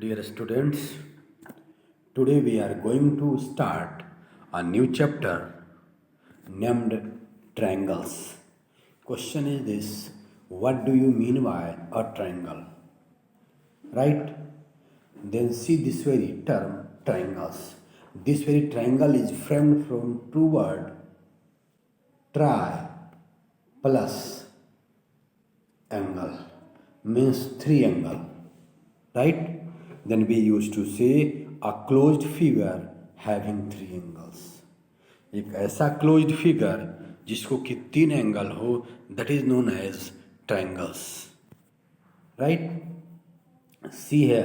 Dear students, today we are going to start a new chapter named triangles. Question is this: what do you mean by a triangle? Right? Then see this very term triangles. This very triangle is framed from two words tri plus angle, means three angle, right? Then we used to say a closed figure having three angles. एक ऐसा closed figure जिसको कि तीन angle हो, that is known as triangles, right? C है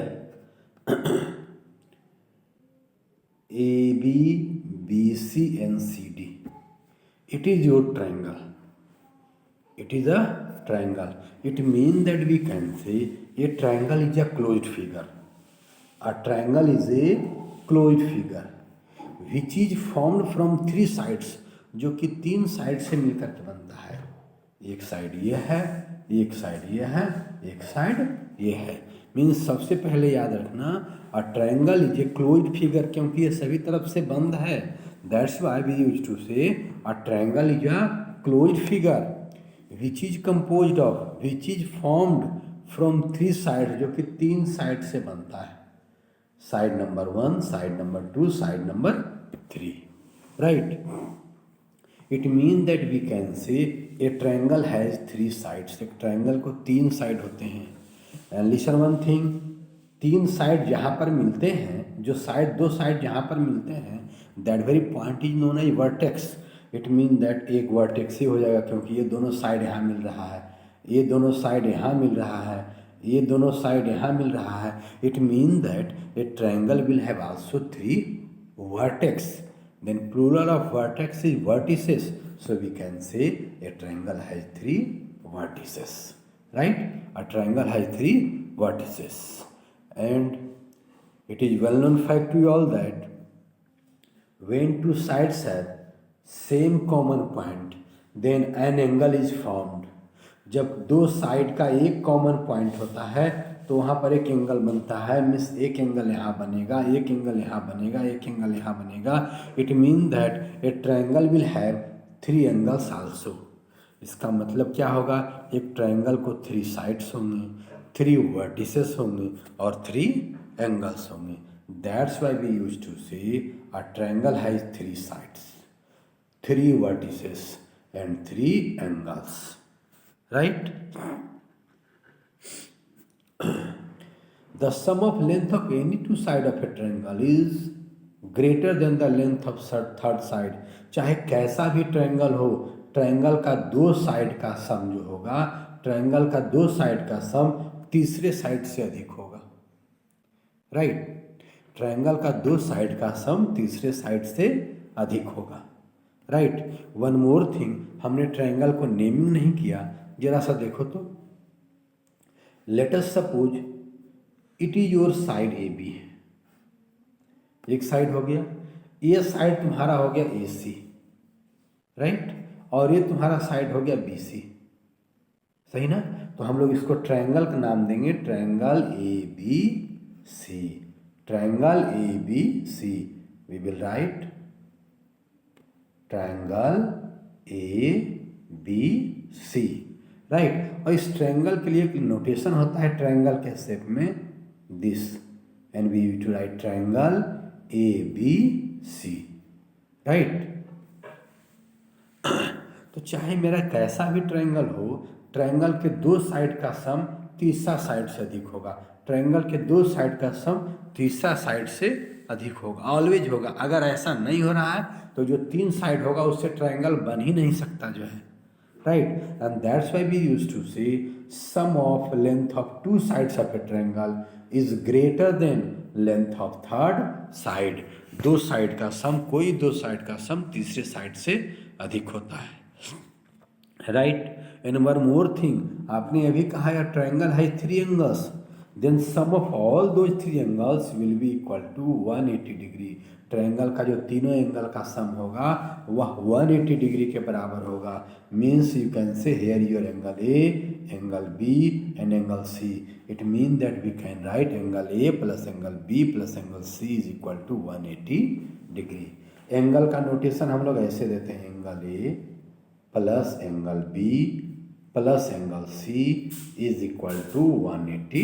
A B C and C D. It is your triangle. It is a triangle. It means that we can say a triangle is a closed figure. A triangle is a closed figure which is formed from three sides, जो कि तीन side से मिलकर के बनता है. एक side ये है, एक साइड ये है, एक साइड ये है. मीन्स सबसे पहले याद रखना, a triangle is a closed figure, क्योंकि ये सभी तरफ से बंद है. That's why we used to say a triangle is a closed figure which is composed of, which is formed from three side, जो कि तीन साइड से बनता है. Side number 1, side number 2, side number 3, right? It mean that we can say a triangle has three sides. एक triangle को तीन side होते हैं. एंड लिसन वन थिंग, तीन साइड जहाँ पर मिलते हैं, जो साइड दो साइड जहाँ पर मिलते हैं, that very point is known as vertex. It mean that एक वर्टेक्स ही हो जाएगा, क्योंकि ये दोनों साइड यहाँ मिल रहा है, ये दोनों साइड यहाँ मिल रहा है, ये दोनों साइड यहाँ मिल रहा है. It mean that a triangle will have also three vertex. Then plural of vertex is vertices, so we can say a triangle has three vertices, right? A triangle has three vertices, and it is well known fact to you all that when two sides have same common point, then an angle is formed. जब दो side का एक common point होता है तो वहाँ पर एक एंगल बनता है. मीन्स एक एंगल यहाँ बनेगा, एक एंगल यहाँ बनेगा, एक एंगल यहाँ बनेगा. It mean that a triangle will have three angles also. इसका मतलब क्या होगा? एक ट्रायंगल को थ्री साइड्स होंगे, थ्री वर्टिसेस होंगे और थ्री एंगल्स होंगे. That's why we used to say a triangle has three sides, three vertices and three angles, right? The sum of length of any two side of a triangle is greater than the length of third side. चाहे कैसा भी triangle हो, triangle का दो side का सम जो होगा, triangle का दो साइड का सम तीसरे साइड से अधिक होगा, राइट? ट्रायंगल का दो साइड का सम तीसरे साइड से अधिक होगा, राइट? वन मोर थिंग, हमने ट्रायंगल को नेमिंग नहीं किया. जरा सा देखो तो, let us suppose it is your side A B. एक साइड हो गया, ये साइड तुम्हारा हो गया ए सी, राइट? और ये तुम्हारा साइड हो गया बी सी, सही ना? तो हम लोग इसको ट्रायंगल का नाम देंगे triangle A B C. Triangle A B C, we will write triangle A B C, right? और इस ट्रायंगल के लिए एक नोटेशन होता है ट्रायंगल के शेप में, this, and we use to write triangle A B C, right? तो चाहे मेरा कैसा भी ट्रायंगल हो, ट्रायंगल के दो साइड का सम तीसरा साइड से अधिक होगा. ट्रायंगल के दो साइड का सम तीसरा साइड से अधिक होगा, ऑलवेज होगा. अगर ऐसा नहीं हो रहा है तो जो तीन साइड होगा उससे ट्रायंगल बन ही नहीं सकता जो है, right? And that's why we used to say sum of length of two sides of a triangle is greater than length of third side. दो साइड का सम, कोई दो साइड का सम तीसरे साइड से अधिक होता है, right? And one more thing, आपने अभी कहा यार ट्रायंगल है three angles. Then sum of all those three angles will be equal to 180 degree. Triangle का जो तीनों एंगल का सम होगा वह 180 डिग्री के बराबर होगा। Means you can say here your angle A, angle B and angle C. It mean that we can write angle A plus angle B plus angle C is equal to 180 degree. Angle का notation हम लोग ऐसे देते हैं, angle A plus angle B plus angle C is equal to 180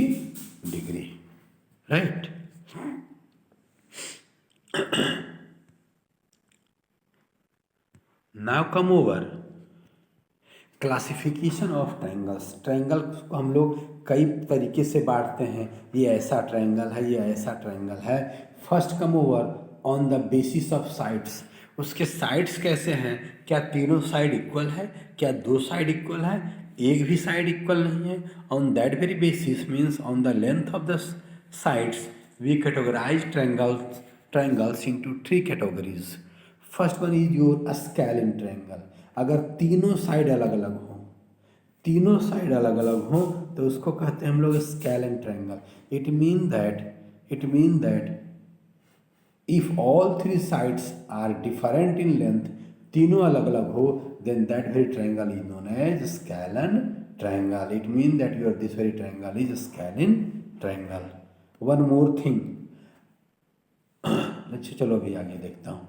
degree, right. Now come over classification of triangles. Triangle को हम लोग कई तरीके से बांटते हैं, ये ऐसा ट्रायंगल है, ये ऐसा ट्रायंगल है। First come over on the basis of sides. उसके साइड्स कैसे हैं, क्या तीनों साइड इक्वल है, क्या दो साइड इक्वल है, एक भी साइड इक्वल नहीं है। On that very basis means on the length of the sides we categorize triangles into three categories. First one is your scalene triangle. अगर तीनों साइड अलग अलग हो, तीनों साइड अलग अलग हो तो उसको कहते हैं हम लोग scalene triangle. It mean that if all three sides are different in length, तीनों अलग अलग हो, then that very triangle is known as scalene triangle. It means that this very triangle is scalene triangle. One more thing, अच्छा चलो अभी आगे देखता हूँ।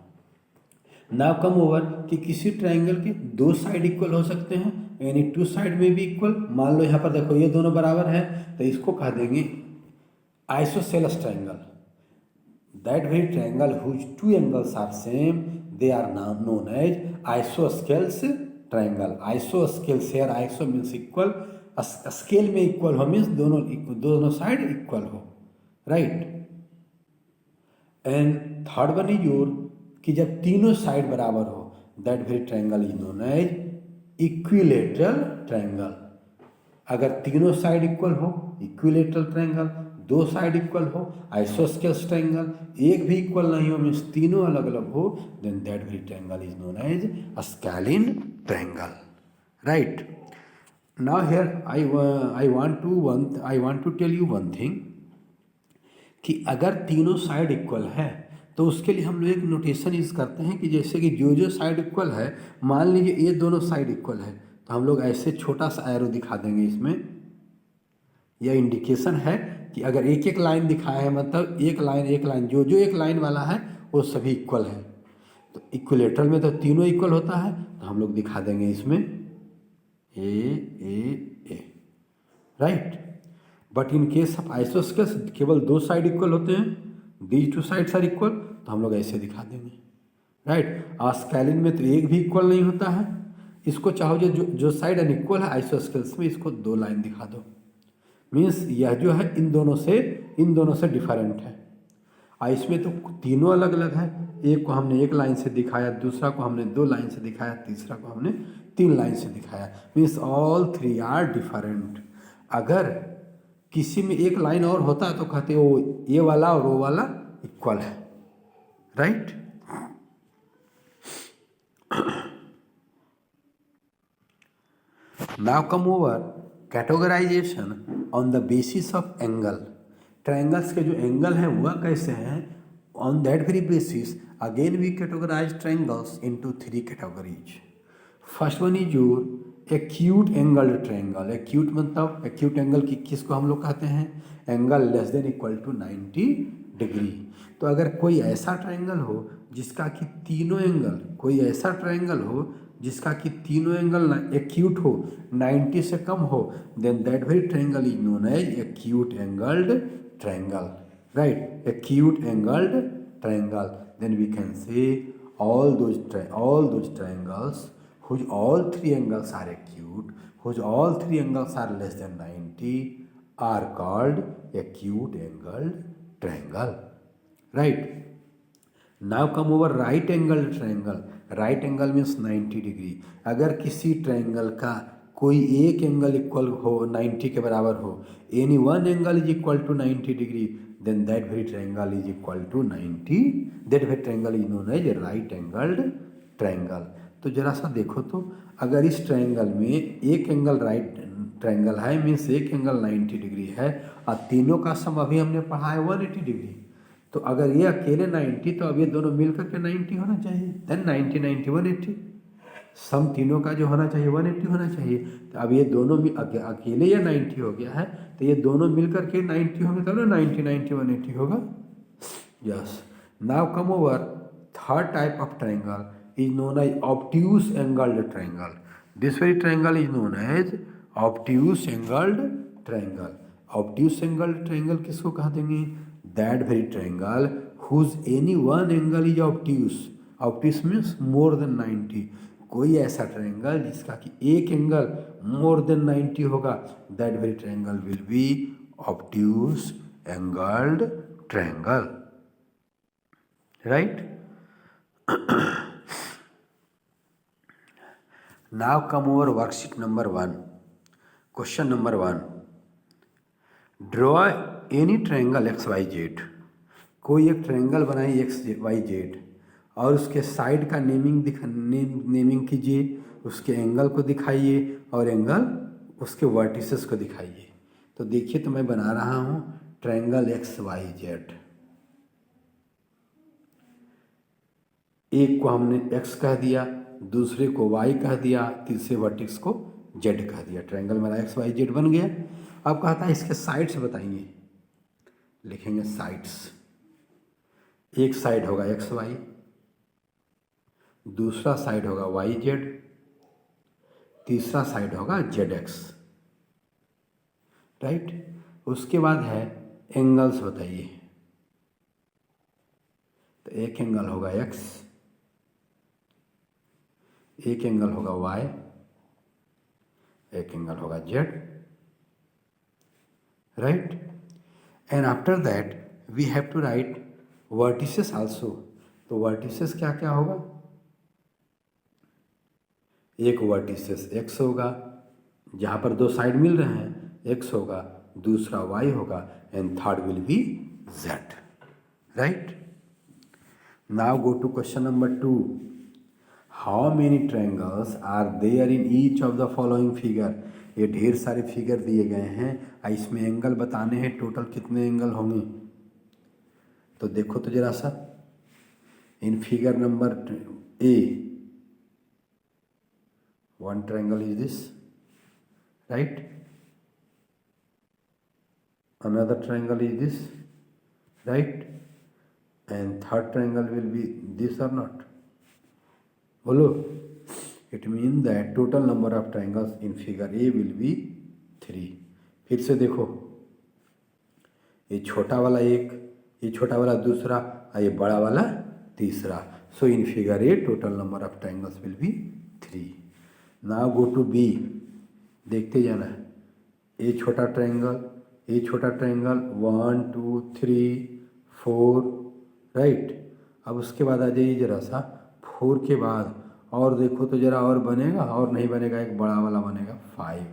नाउ कम ओवर कि किसी ट्रायंगल के दो साइड इक्वल हो सकते हैं, यानी टू साइड में भी इक्वल। मान लो यहाँ पर देखो ये दोनों बराबर है तो इसको कह देंगे isosceles triangle. That very triangle whose two angles are same, they are now known as isosceles triangle. Isosceles here, iso means equal, scale में इक्वल हो मीन्स दोनों साइड इक्वल हो, right. And third one is your कि जब तीनों side बराबर हो, that very triangle is known as equilateral triangle. अगर तीनों साइड इक्वल हो इक्विलेटरल ट्रायंगल, दो साइड इक्वल हो आइसोस्केल्स ट्रायंगल, एक भी इक्वल नहीं हो मीन्स तीनों अलग अलग हो, then that very triangle is known as scalene triangle, right. Now here I want to tell you one thing कि अगर तीनों साइड इक्वल है तो उसके लिए हम लोग एक नोटेशन यूज करते हैं कि जैसे कि जो साइड इक्वल है, मान लीजिए ये दोनों साइड इक्वल है तो हम लोग ऐसे छोटा सा एरो दिखा देंगे। इसमें यह इंडिकेशन है कि अगर एक एक लाइन दिखाया है मतलब एक लाइन जो एक लाइन वाला है वो सभी इक्वल है। तो इक्विलेटरल में तो तीनों इक्वल होता है तो हम लोग दिखा देंगे इसमें A, right. But in case of isosceles केवल दो साइड इक्वल होते हैं, these two sides are equal, तो हम लोग ऐसे दिखा देंगे, राइट। स्केलिन में तो एक भी इक्वल नहीं होता है। इसको चाहो जो साइड अनइक्वल है आइसोस्केल्स में, इसको दो लाइन दिखा दो, मीन्स यह जो है इन दोनों से डिफरेंट है। इसमें तो तीनों अलग अलग है, एक को हमने एक लाइन से दिखाया, दूसरा को हमने दो लाइन से दिखाया, तीसरा को हमने तीन लाइन से दिखाया, means all three are different. अगर किसी में एक लाइन और होता तो कहते वो ये वाला और वो वाला इक्वल है, right. Now come over categorization on the basis of angle. Triangles के जो एंगल हैं वह कैसे हैं, on that very basis again we categorize triangles into three categories. First one is your acute angled triangle. Acute मतलब acute angle किसको हम लोग कहते हैं, angle less than equal to 90 degree. तो अगर कोई ऐसा ट्रायंगल हो जिसका कि तीनों एंगल, कोई ऐसा ट्रायंगल हो जिसका कि तीनों एंगल एक्यूट हो, 90 से कम हो, then that very triangle is known as acute angled triangle, right. Acute angled triangle, then we can say all those triangles whose all three angles are acute, whose all three angles are less than 90 are called acute angled triangle, right. Now come over right angled triangle. Right angle means 90 degree. अगर किसी triangle का कोई एक angle equal हो 90 के बराबर हो, any one angle is equal to 90 degree, then that very triangle is equal to 90, that very triangle is known as right angled triangle. तो जरा सा देखो तो, अगर इस ट्रायंगल में एक एंगल राइट ट्रायंगल है मीन्स एक एंगल 90 डिग्री है और तीनों का सम अभी हमने पढ़ा है 180 डिग्री। तो अगर ये अकेले 90 तो अब ये दोनों मिलकर के 90 होना चाहिए, देन 90 90 180, सम तीनों का जो होना चाहिए 180 होना चाहिए। तो अब ये दोनों अकेले ये 90 हो गया है, तो ये दोनों मिलकर के 90 होंगे तब ना 90 90 180 होगा। Yes, now come over third type of triangle is known as obtuse angled triangle. This very triangle is known as obtuse angled triangle. Obtuse angled triangle किसको कहा देंगे? That very triangle whose any one angle is obtuse. Obtuse means more than 90. कोई ऐसा triangle जिसका कि एक angle more than 90 होगा, that very triangle will B obtuse angled triangle. Right? Now come over worksheet number 1. Question number 1. Draw any triangle XYZ. कोई एक triangle बनाइए XYZ और उसके साइड का नेमिंग कीजिए, उसके एंगल को दिखाइए और एंगल उसके वर्टिसेस को दिखाइए। तो देखिए, तो मैं बना रहा हूँ ट्रायंगल XYZ। एक को हमने x कह दिया, दूसरे को y कह दिया, तीसरे वर्टिक्स को z कह दिया। ट्रायंगल मेरा XYZ बन गया। अब कहता है इसके साइड्स बताइए, लिखेंगे साइड्स। एक साइड होगा XY, दूसरा साइड होगा YZ, तीसरा साइड होगा ZX। राइट? उसके बाद है एंगल्स बताइए। तो एक एंगल होगा x, एक एंगल होगा y, एक एंगल होगा z। Right? And after that we have to write vertices also. तो वर्टिसेस क्या क्या होगा? एक वर्टिसेस x होगा, जहाँ पर दो साइड मिल रहे हैं x होगा, दूसरा y होगा, and third will be z। Right? Now go to question number 2. How many triangles are there in each of the following figure? ये ढेर सारे फिगर दिए गए हैं, इसमें एंगल बताने हैं टोटल कितने एंगल होंगे। तो देखो तो जरा सा, in figure number A, one triangle is this, right? Another triangle is this, right? And third triangle will be this or not? बोलो। It mean that total number of triangles in figure A will be 3। फिर से देखो, ये छोटा वाला एक, ये छोटा वाला दूसरा और ये बड़ा वाला तीसरा। So in figure a total number of triangles will be 3। Now go to B, देखते जाना है। ये छोटा ट्रायंगल, ये छोटा ट्रायंगल, 1 2 3 4, राइट। अब उसके बाद आ जाइए जरा सा, 4 के बाद और देखो तो जरा और बनेगा, और नहीं बनेगा, एक बड़ा वाला बनेगा 5।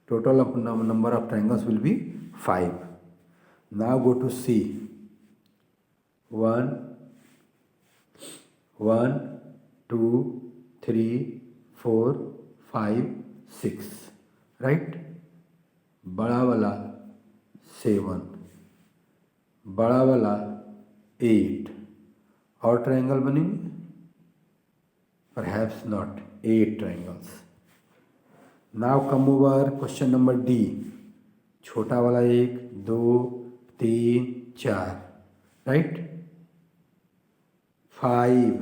Total of number of triangles will be 5। Now go to C, 1 1 2 3 4 5 6, right. बड़ा वाला 7, बड़ा वाला 8, और ट्रायंगल बनेंगे? Perhaps not, 8 triangles. Now come over question number D. छोटा वाला 1 2 3 4, right? 5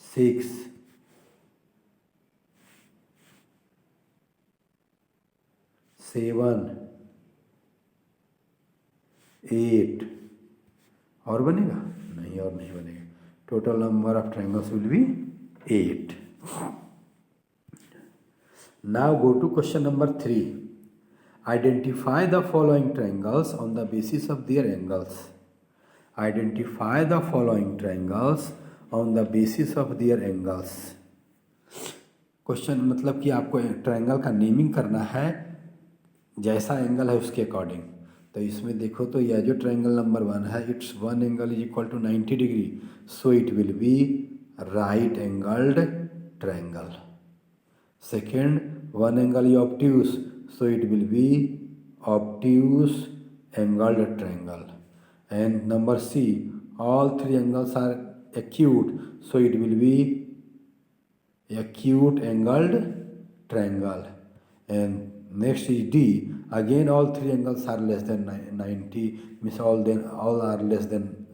6 7 8, और बनेगा? नहीं, और नहीं बनेगा। Total number of triangles will be 8. Now go to question number 3. Identify the following triangles on the basis of their angles. Identify the following triangles on the basis of their angles. Question मतलब कि आपको triangle का naming करना है, जैसा angle है उसके according. तो इसमें देखो तो यह जो ट्रायंगल नंबर 1 है, it's one angle is equal to 90 degree, so it will be right angled triangle. Second, one angle is obtuse, so it will be obtuse angled triangle. And number C, all three angles are acute, so it will be acute angled triangle. And next is D, again all three angles are less than 90, means all are less than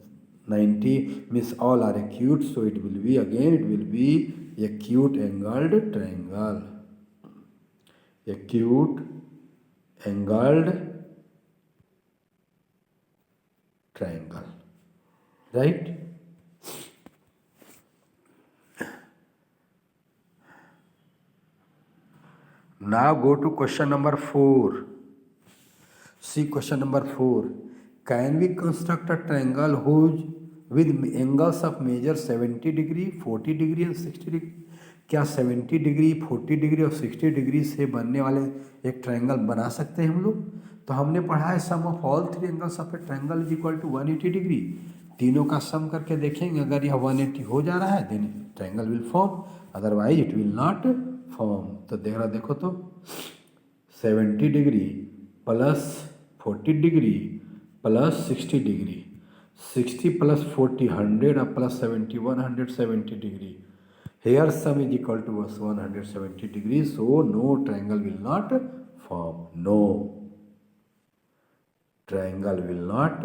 90, means all are acute, so it will be acute angled triangle. Acute angled triangle, right? Now go to question number 4. See question number 4. Can we construct a triangle whose with angles of measure 70 degree, 40 degree and 60 degree? क्या 70 degree, 40 degree और 60 degree से बनने वाले एक triangle बना सकते हैं हम लोग? तो हमने पढ़ा है sum of all three angles of a triangle is equal to 180 degree. तीनों का सम करके देखेंगे, अगर यह 180 हो जा रहा है then triangle will form, otherwise it will not form. तो देखो तो 70 degree plus 40 degree plus 60 degree, 60 plus 40 100 और plus 70 170 degree. Here sum is equal to 170 degrees, so no triangle will not form. No triangle will not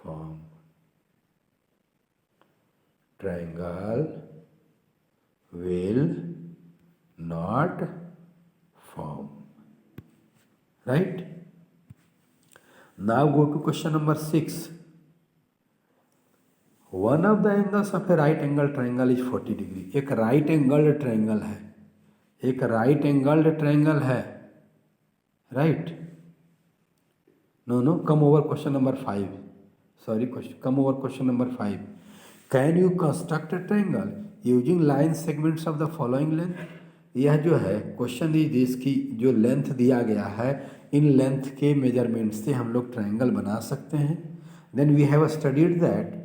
form. Triangle will not form. Right? Now go to question number 6. One of the angles of a right angle triangle is 40 degree. एक right angled triangle है, एक right angled triangle है, right? No come over question number 5, sorry come over question number 5। Can you construct a triangle using line segments of the following length? यह जो है question is इसकी जो length दिया गया है, इन लेंथ के मेजरमेंट से हम लोग ट्राइंगल बना सकते हैं। Then we have studied that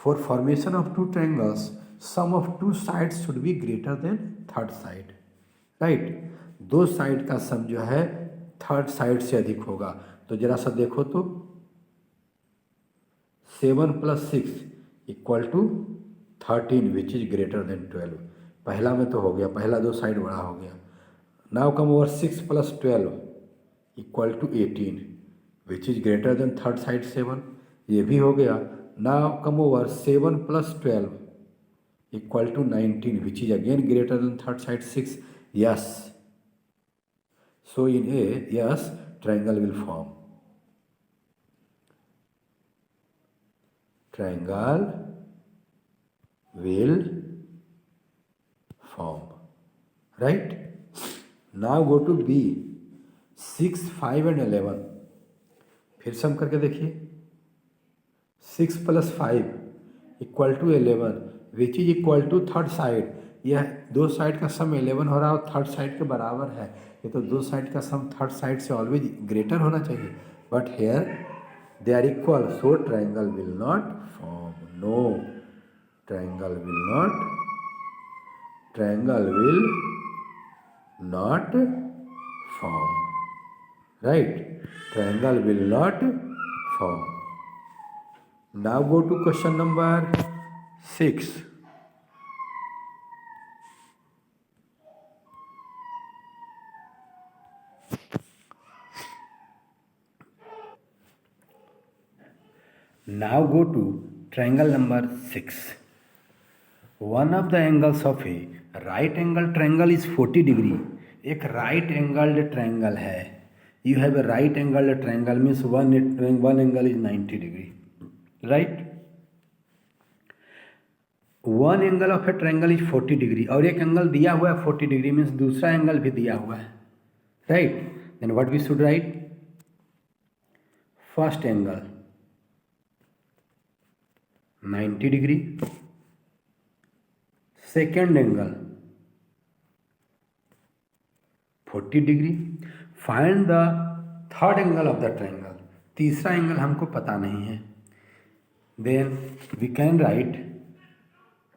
for formation of two triangles, sum of two sides should be greater than third side, right? दो साइड का सम जो है थर्ड साइड से अधिक होगा। तो जरा सा देखो तो 7 + 6 = 13 विच इज ग्रेटर देन 12। पहला में तो हो गया, पहला दो साइड बड़ा हो गया। Now come over 6 + 12 = 18 which is greater then third side 7, ये भी हो गया। Now come over 7 + 12 = 19 which is again greater than third side 6. Yes. So in A, yes, triangle will form. Triangle will form. Right? Now go to B. 6, 5 and 11. फिर सम करके देखिए। 6 + 5 = 11 which is equal to third side. यह दो side का सम 11 हो रहा है और थर्ड साइड के बराबर है। ये तो दो साइड का सम थर्ड साइड से ऑलवेज ग्रेटर होना चाहिए, but here they are equal, so triangle will not form. No triangle will not form, right? Triangle will not form. Now go to question number 6. Now go to triangle number 6. One of the angles of a right angle triangle is 40 degree. एक right angled triangle है। You have a right angled triangle means one angle is 90 degree. Right? One angle of a triangle is 40 degree और एक angle दिया हुआ है 40 degree means दूसरा angle भी दिया हुआ है, right? Then what we should write? First angle 90 degree, second angle 40 degree. Find the third angle of the triangle. तीसरा एंगल हमको पता नहीं है। Then we can write,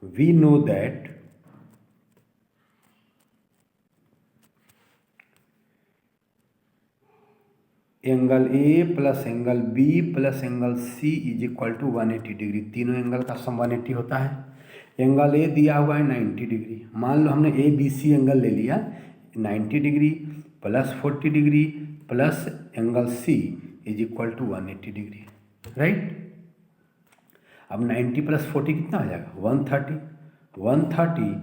we know that angle A plus angle B plus angle C is equal to 180 degree. तीनों angle का sum 180 होता है। Angle A दिया हुआ है 90 डिग्री। मान लो हमने ए बी सी एंगल ले लिया, 90 degree plus 40 degree plus angle C is equal to 180 degree, right. अब 90 प्लस 40 कितना हो जाएगा? 130। 130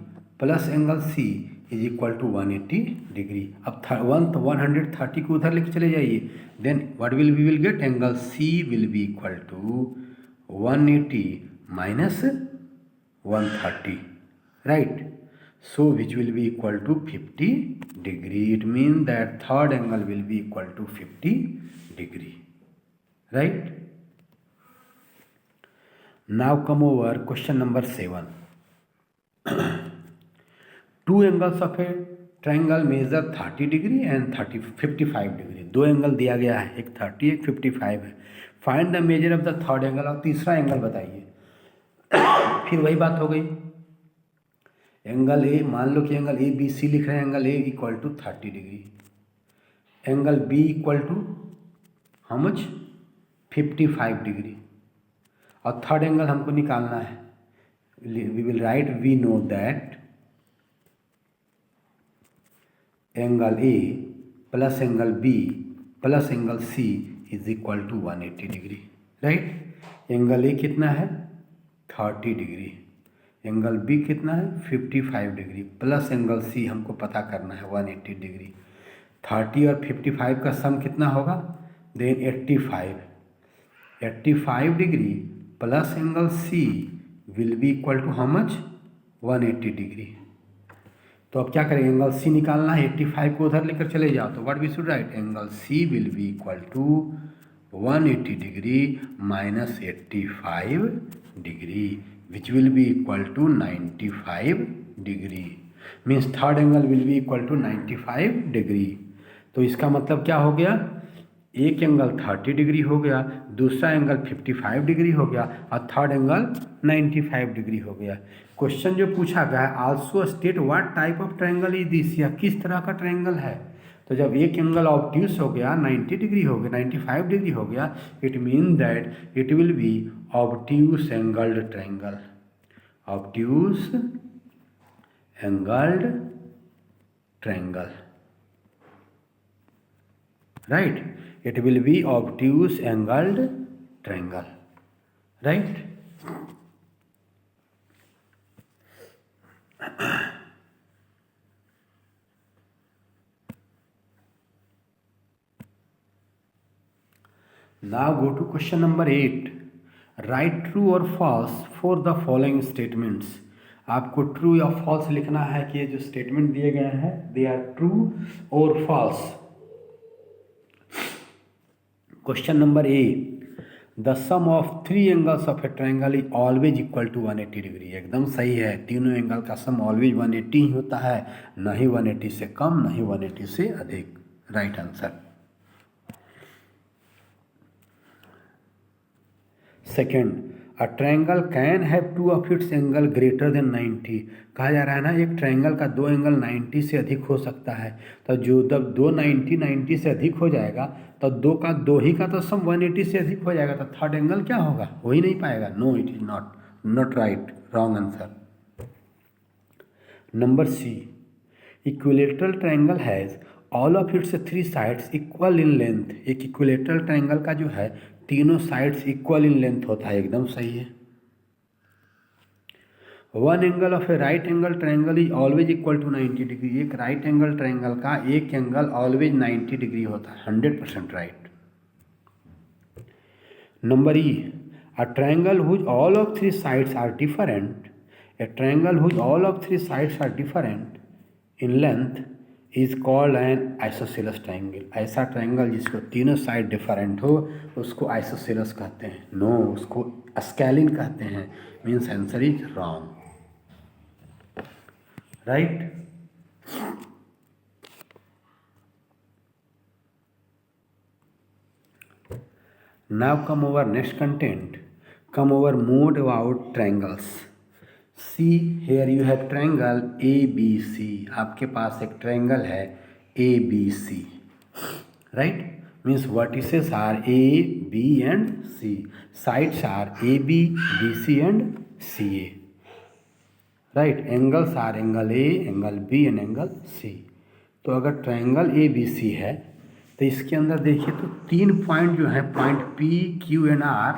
plus angle C is equal to 180 degree. अब 130 को उधर लेके चले जाइए, then what will we will get? Angle C will be equal to 180 minus 130, right. So which will be equal to 50 degree. It mean that third angle will be equal to 50 degree, right. Now come over question number 7. Two angles of a triangle measure 30 degree and 55 degree. दो angle दिया गया है, एक 30 एक 55 है। Find the measure of the third angle. और तीसरा angle बताइए। फिर वही बात हो गई, एंगल ए, मान लो कि एंगल ए बी सी लिख रहे हैं। Angle A equal to 30 degree, angle B equal to how much? 55 degree. और थर्ड एंगल हमको निकालना है। We will write, we know that angle A plus angle B plus angle C is equal to 180 degree, right. Angle A कितना है? 30 degree. Angle B कितना है? 55 degree plus angle सी हमको पता करना है 180 डिग्री। 30 और 55 का सम कितना होगा? Then 85 degree plus angle C will be equal to how much? 180 degree. तो अब क्या करें? एंगल सी निकालना है, 85 को उधर लेकर चले जाओ। तो what we should write? Angle C will be equal to 180 degree minus 85 degree which will be equal to 95 degree. Means third angle will be equal to 95 degree. तो इसका मतलब क्या हो गया? एक एंगल 30 डिग्री हो गया, दूसरा एंगल 55 डिग्री हो गया और थर्ड एंगल 95 डिग्री हो गया। क्वेश्चन जो पूछा गया है, also state what type of triangle is this, या किस तरह का ट्रायंगल है। तो जब एक एंगल ऑब्ट्यूस हो गया, 90 डिग्री हो गया, 95 डिग्री हो गया, it mean that it will B obtuse angled triangle. Obtuse angled triangle, right? It will be obtuse angled triangle, right? Now go to question number 8. Write true or false for the following statements. आपको true या false लिखना है कि ये जो statement दिए गए हैं दे आर ट्रू और false. Question number A, the sum of three angles of a triangle is always equal to 180 degree. एकदम सही है, तीनों एंगल का सम ऑलवेज 180 ही होता है, न ही 180 से कम न ही 180 से अधिक। Right answer. Second, a triangle can have two of its angle greater than 90। कहा जा रहा है ना, एक ट्रायंगल का दो एंगल 90 से अधिक हो सकता है। तो जो जब दो 90 से अधिक हो जाएगा तो दो ही का तो सम 180 से अधिक हो जाएगा, तो थर्ड एंगल क्या होगा? हो ही नहीं पाएगा। No, it is not right, wrong answer. Number C, equilateral triangle has all of its three sides equal in length. एक इक्विलेटरल ट्रायंगल का जो है तीनों साइड्स इक्वल इन लेंथ होता है। एकदम सही है। One angle of a right angle triangle is always equal to 90 degree. एक राइट एंगल ट्रायंगल का एक एंगल ऑलवेज 90 डिग्री होता है। 100% right. Number E, a triangle whose all of three sides are different. A triangle whose all of three sides are different in length is called an isosceles triangle. ऐसा triangle जिसको तीनों side different हो उसको isosceles कहते हैं। No, उसको scalene कहते हैं। Means answer is wrong. Right. Now come over next content. Come over more about triangles. See here you have triangle ABC. आपके पास एक ट्रायंगल है ABC, right. means vertices are A, B and C. Sides are AB, BC and CA. Right? Angles are angle A, angle B and angle C. तो अगर triangle ABC है तो इसके अंदर देखिए तो 3 पॉइंट जो है point P, Q and R,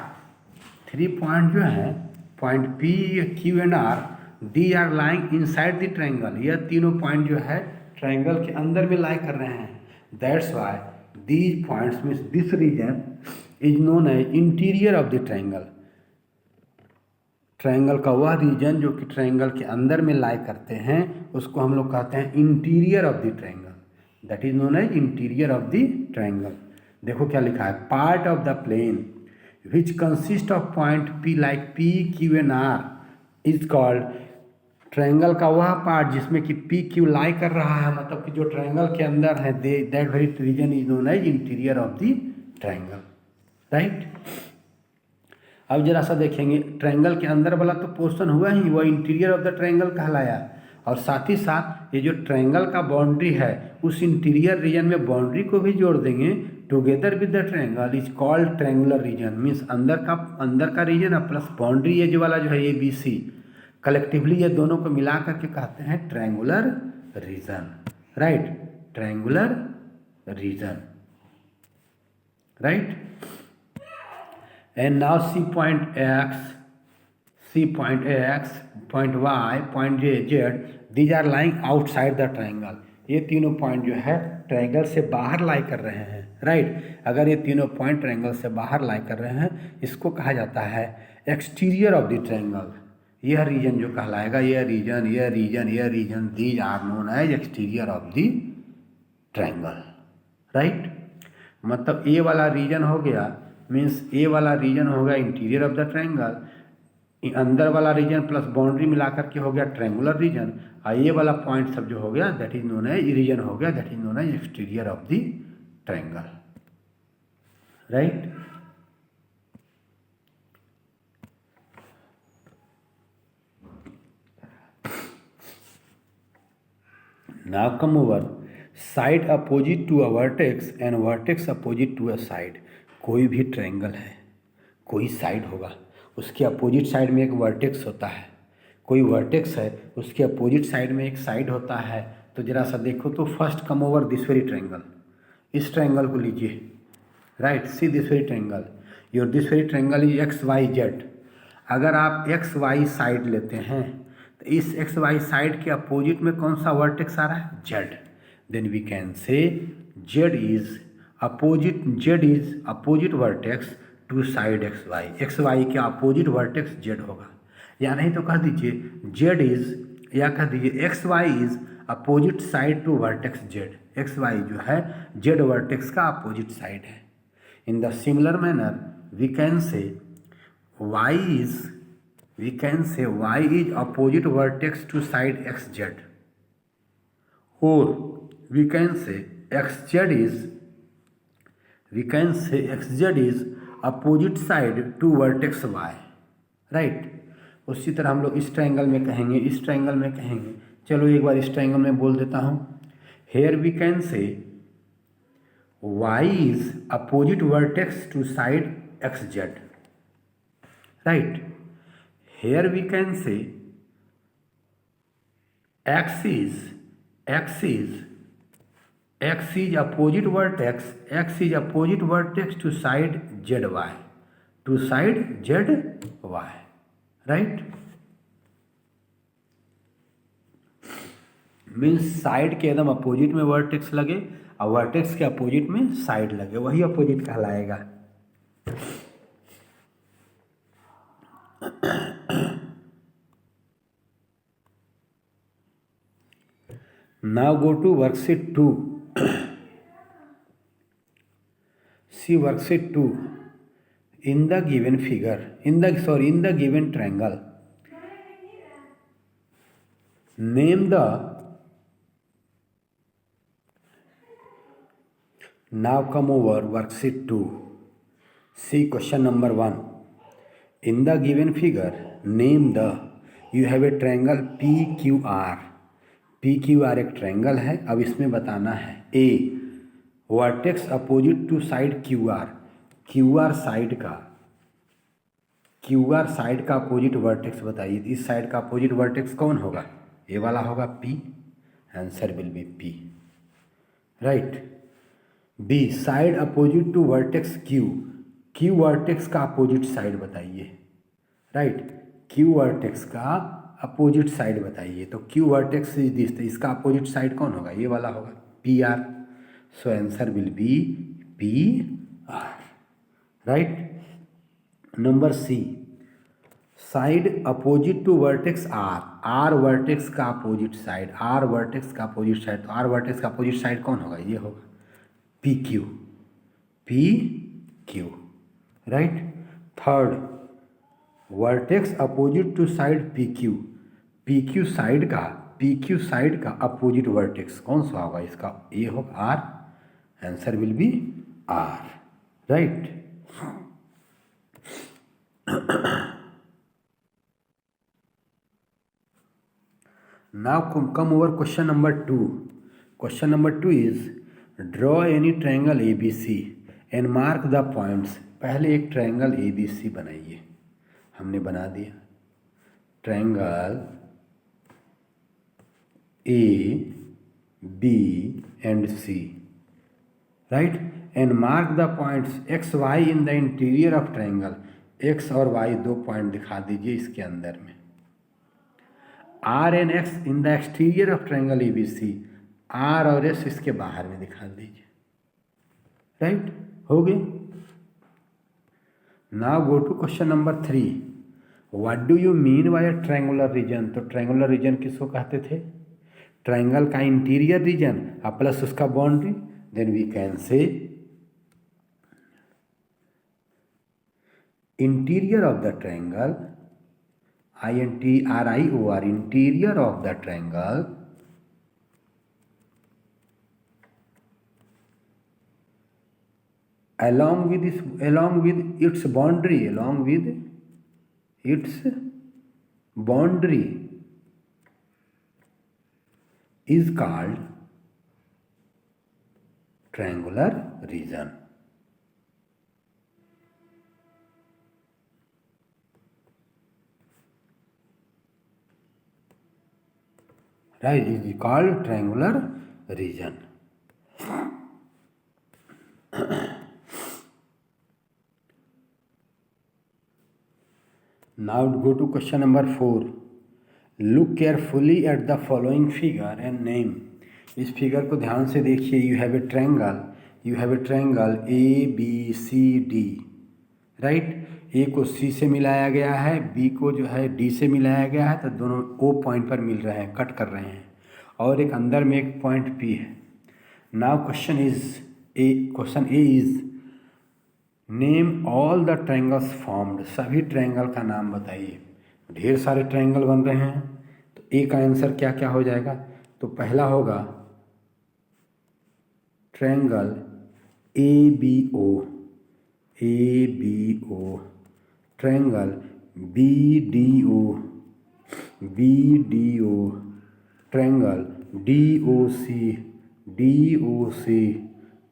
3 point जो है point P, Q and R, they are lying inside the triangle. यह तीनों पॉइंट जो है ट्रायंगल के अंदर में लाई कर रहे हैं। That's why these points means this region is known as interior of the triangle. Triangle का वह रीजन जो कि ट्रायंगल के अंदर में लाई करते हैं उसको हम लोग कहते हैं interior of the triangle. That is known as interior of the triangle. देखो क्या लिखा है, part of the plane which consist of point P like P, Q and R is called. Triangle का वह पार्ट जिसमें कि P, Q लाई कर रहा है, मतलब कि जो ट्रायंगल के अंदर है, that very region is known as interior of the triangle. Right? अब जरा सा देखेंगे, ट्रायंगल के अंदर वाला तो पोर्शन हुआ ही, वह इंटीरियर ऑफ द ट्रायंगल कहलाया। और साथ ही साथ ये जो ट्रायंगल का बाउंड्री है उस इंटीरियर रीजन में बाउंड्री को भी जोड़ देंगे। Together with the triangle is called triangular region. Means अंदर का रीजन और प्लस बाउंड्री एज वाला जो है ABC, कलेक्टिवली ये दोनों को मिला करके कहते हैं triangular region. Right? Triangular region. Right? And now C point X, point Y, point Z, these are lying outside the triangle. ये तीनों पॉइंट जो है ट्रायंगल से बाहर लाई कर रहे हैं। राइट? अगर ये तीनों पॉइंट ट्रायंगल से बाहर लाई कर रहे हैं इसको कहा जाता है एक्सटीरियर ऑफ द ट्रायंगल। यह रीजन जो कहलाएगा, यह region these are known as exterior of the triangle. Right? मतलब ए वाला रीजन हो गया, मीन्स ए वाला रीजन हो गया इंटीरियर ऑफ द ट्रायंगल, अंदर वाला रीजन प्लस बाउंड्री मिलाकर के हो गया ट्रायंगुलर रीजन, और ये वाला पॉइंट सब जो हो गया that is known as region हो गया, that is known as exterior of the triangle. Right? Now come over, side opposite to a vertex and vertex opposite to a side। कोई भी ट्रायंगल है, कोई साइड होगा, उसके अपोजिट साइड में एक वर्टेक्स होता है। कोई वर्टेक्स है, उसके अपोजिट साइड में एक साइड होता है। तो जरा सा देखो तो first come over this very triangle, इस ट्रायंगल को लीजिए। Right? See this very triangle, your this very triangle is XYZ। अगर आप XY साइड लेते हैं तो इस XY साइड के अपोजिट में कौन सा वर्टेक्स आ रहा है? Z। Then we can say Z is opposite vertex to side XY के अपोजिट वर्टेक्स Z होगा। या नहीं तो कह दीजिए Z इज, या कह दीजिए XY is opposite side to vertex Z। XY जो है Z वर्टेक्स का अपोजिट साइड है। In the similar manner we can say Y is opposite vertex to side XZ, और we can say XZ is opposite side to vertex Y। Right? उसी तरह हम लोग इस ट्रायंगल में कहेंगे, इस ट्रायंगल में कहेंगे। चलो एक बार इस ट्रायंगल में बोल देता हूँ। Here we can say Y is opposite vertex to side XZ। Right? Here we can say X is opposite vertex to side ZY, right? Means side के एकदम अपोजिट में वर्टेक्स लगे और वर्टेक्स के अपोजिट में साइड लगे, वही opposite कहलाएगा। Now go to worksheet 2. See worksheet 2. In the given figure, in the given triangle, name the, now come over worksheet 2. See question number 1. In the given figure, name the, you have a triangle PQR। PQR एक triangle है। अब इसमें बताना है A vertex opposite to side Q R, Q R side का opposite vertex बताइए। इस side का अपोजिट वर्टेक्स कौन होगा? ये वाला होगा P, answer will be P, right. B, side opposite to vertex Q, Q vertex का अपोजिट साइड बताइए, राइट। Q वर्टेक्स का अपोजिट साइड बताइए। तो Q वर्टेक्स इज दिस, तो इसका अपोजिट साइड कौन होगा? ये वाला होगा PR, so answer will be PR, right. Number C, side opposite to vertex R, R vertex का अपोजिट साइड, R वर्टेक्स का अपोजिट साइड, तो R वर्टेक्स का अपोजिट साइड कौन होगा? ये होगा PQ, PQ, right. Third, vertex opposite to side PQ, PQ side का opposite vertex कौन सा होगा? इसका ये होगा R, answer will be R, right. Now come over question number 2. Question number 2 is draw any triangle ABC and mark the points. पहले एक triangle ABC बनाइए, हमने बना दिया triangle A, B and C, right? And mark the points X, Y in the interior of triangle. X और Y दो point दिखा दीजिए इसके अंदर में। R and X in the exterior of triangle ABC, R और S इसके बाहर में दिखा दीजिए, राइट। हो गए। Now go to question number 3, what do you mean by a triangular region? तो ट्रायंगुलर रीजन किसको कहते थे? ट्रायंगल का इंटीरियर रीजन और प्लस उसका boundary, then we can say interior of the triangle, INTRIOR, interior of the triangle, along with its boundary is called triangular region, right? Is called triangular region. Now go to question number 4. Look carefully at the following figure and name. इस figure को ध्यान से देखिए। You have a triangle ABCD, right? A को C से मिलाया गया है, B को जो है D से मिलाया गया है, तो दोनों O पॉइंट पर मिल रहे हैं, कट कर रहे हैं, और एक अंदर में एक पॉइंट P है। Now question A is name all the triangles formed. सभी ट्रायंगल का नाम बताइए। ढेर सारे ट्रायंगल बन रहे हैं, तो ए का आंसर क्या क्या हो जाएगा? तो पहला होगा triangle ABO, triangle BDO, triangle DOC,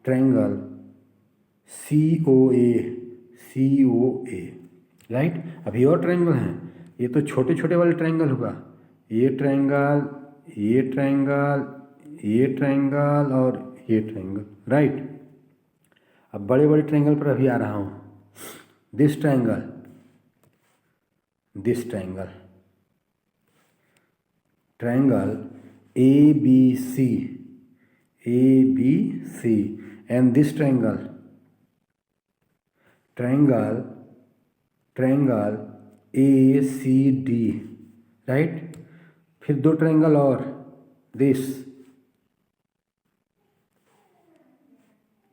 triangle COA, right. अभी और ट्रायंगल हैं, ये तो छोटे छोटे वाले ट्रायंगल होगा, ये ट्रायंगल और ये ट्रायंगल, राइट। अब बड़े बड़े ट्रायंगल पर अभी आ रहा हूँ। This triangle ABC, and this triangle ACD, राइट। फिर दो ट्रायंगल और, this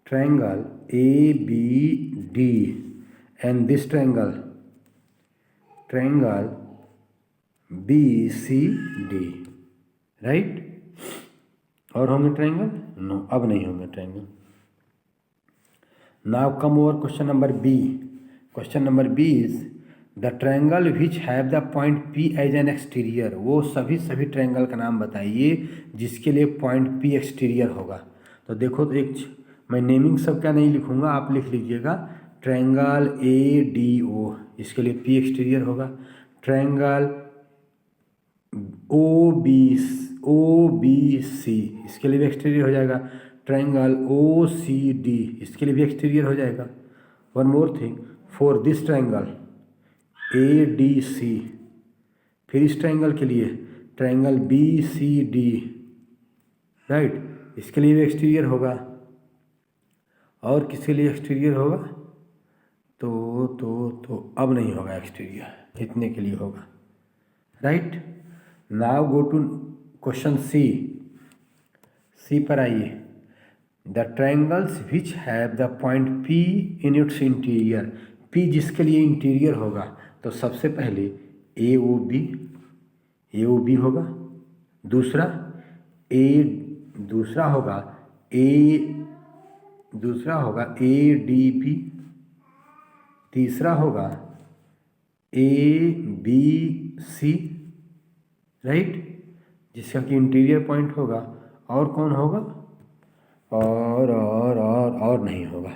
triangle ABD and this triangle BCD, right. और होंगे ट्रायंगल? नो, अब नहीं होंगे triangle. Now come over question number B is the triangle which have the point P as an exterior. वो सभी ट्रायंगल का नाम बताइए जिसके लिए पॉइंट P एक्सटीरियर होगा। तो देखो, तो एक मैं नेमिंग सब क्या नहीं लिखूँगा, आप लिख लीजिएगा। ट्रायंगल ADO, इसके लिए P एक्सटीरियर होगा। ट्रायंगल OBC, इसके लिए भी एक्सटीरियर हो जाएगा। ट्रायंगल OCD, इसके लिए भी एक्सटीरियर हो जाएगा। One more thing, for this triangle ADC, फिर इस ट्रायंगल के लिए ट्रायंगल BCD, राइट, इसके लिए भी एक्सटीरियर होगा। और किसके लिए एक्सटीरियर होगा? तो अब नहीं होगा एक्सटीरियर, इतने के लिए होगा, right. Now go to question C पर आइए। The triangles which have the point P in its interior, P जिसके लिए इंटीरियर होगा, तो सबसे पहले AOB होगा। दूसरा होगा ADB। तीसरा होगा ABC, राइट, जिसका कि इंटीरियर पॉइंट होगा। और कौन होगा? और नहीं होगा,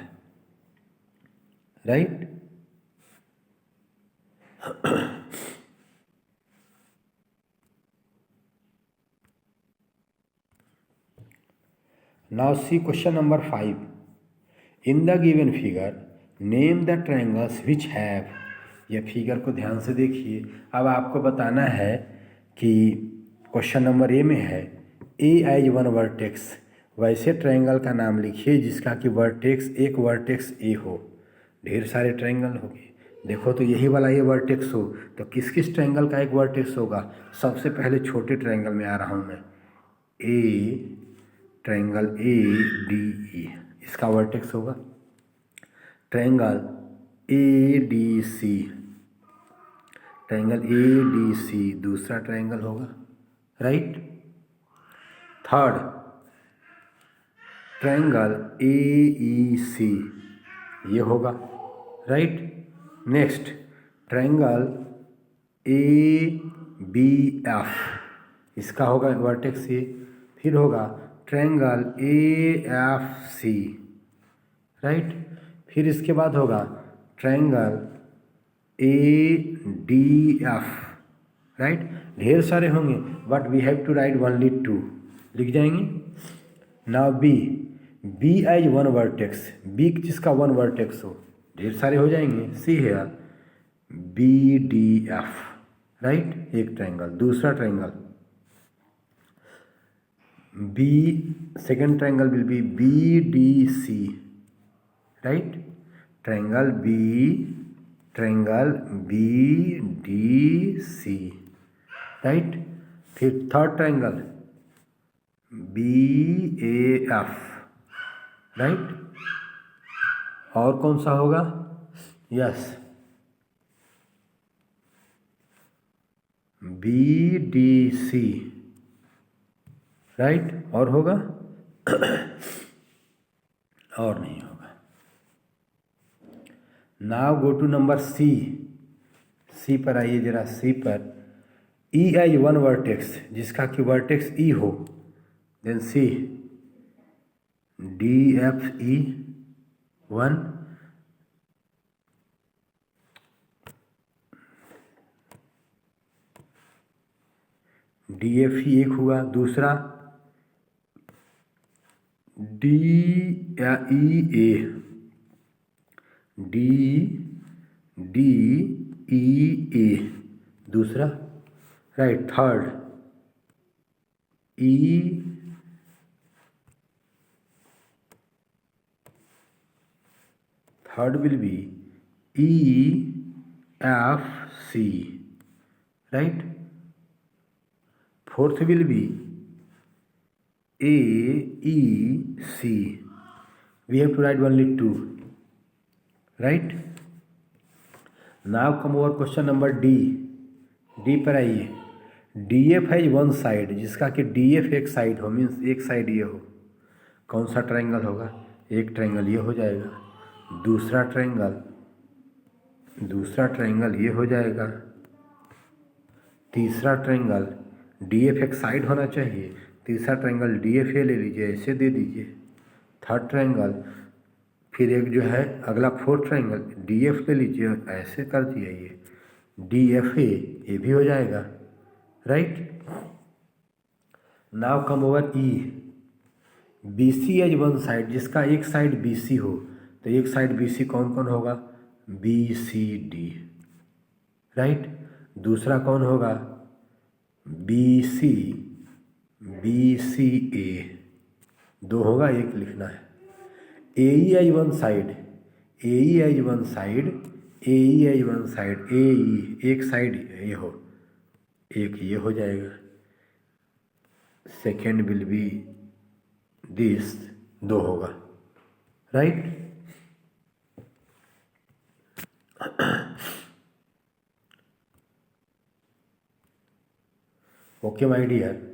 right. Now see question number 5. In the given figure, name the triangles which have, यह फिगर को ध्यान से देखिए। अब आपको बताना है कि क्वेश्चन नंबर ए में है A एज वन वर्टेक्स, वैसे ट्रायंगल का नाम लिखिए जिसका कि एक वर्टेक्स A हो। ढेर सारे ट्रायंगल होंगे, देखो तो यही वाला ये वर्टेक्स हो, तो किस किस ट्रायंगल का एक वर्टेक्स होगा? सबसे पहले छोटे ट्रायंगल में आ रहा हूँ मैं, ट्रायंगल ADE, इसका वर्टेक्स होगा। ट्रायंगल ADC दूसरा ट्रायंगल होगा, राइट। थर्ड ट्रायंगल AEC, ये होगा, राइट। नेक्स्ट ट्रायंगल ABF, इसका होगा वर्टेक्स ये। फिर होगा ट्रायंगल AFC, राइट। फिर इसके बाद होगा ट्रायंगल ADF, राइट। ढेर सारे होंगे but we have to write only 2, लिख जाएंगे। Now B as one vertex, B जिसका वन वर्टेक्स हो, ढेर सारे हो जाएंगे। सी है BDF, राइट, एक ट्रायंगल। दूसरा triangle second triangle will be BDC, right. Triangle BDC, right. फिर थर्ड ट्रायंगल BAF, राइट। और कौन सा होगा? Yes, BDC, right. और होगा? और नहीं होगा। Now go to number C पर आइए जरा। सी पर E एज वन वर्टेक्स, जिसका कि वर्टेक्स E हो, देन C DFE 1, DFE एक हुआ। दूसरा DEA, DEA दूसरा, right. Third third will B EFC, right. Fourth will be AEC, we have to write only 2, right. Now come over question number D पर आइए। DF है one side, जिसका कि DF एक साइड हो, मीन्स एक side ये हो। कौन सा ट्रायंगल होगा? एक ट्रायंगल ये हो जाएगा। दूसरा ट्रायंगल ये हो जाएगा। तीसरा ट्रायंगल DF एक साइड होना चाहिए। तीसरा ट्रायंगल DF ले लीजिए, ऐसे दे दीजिए, थर्ड ट्रायंगल, फिर एक जो है अगला फोर्थ ट्रायंगल डी एफ ले लीजिए, ऐसे कर दिया ये डी एफ ए, ये भी हो जाएगा, right. Now come over E, B C as one side, जिसका एक साइड बी सी हो, तो एक साइड बी सी कौन कौन होगा, बी सी डी, राइट। दूसरा कौन होगा, बी सी, बी सी ए, दो होगा, एक लिखना है। ए ई एज वन साइड, ए ई एज वन साइड, ए ई एज वन साइड, ए ई एक साइड ये हो, एक ये हो जाएगा। सेकेंड विल बी दिस, दो होगा, राइट। Okay my dear,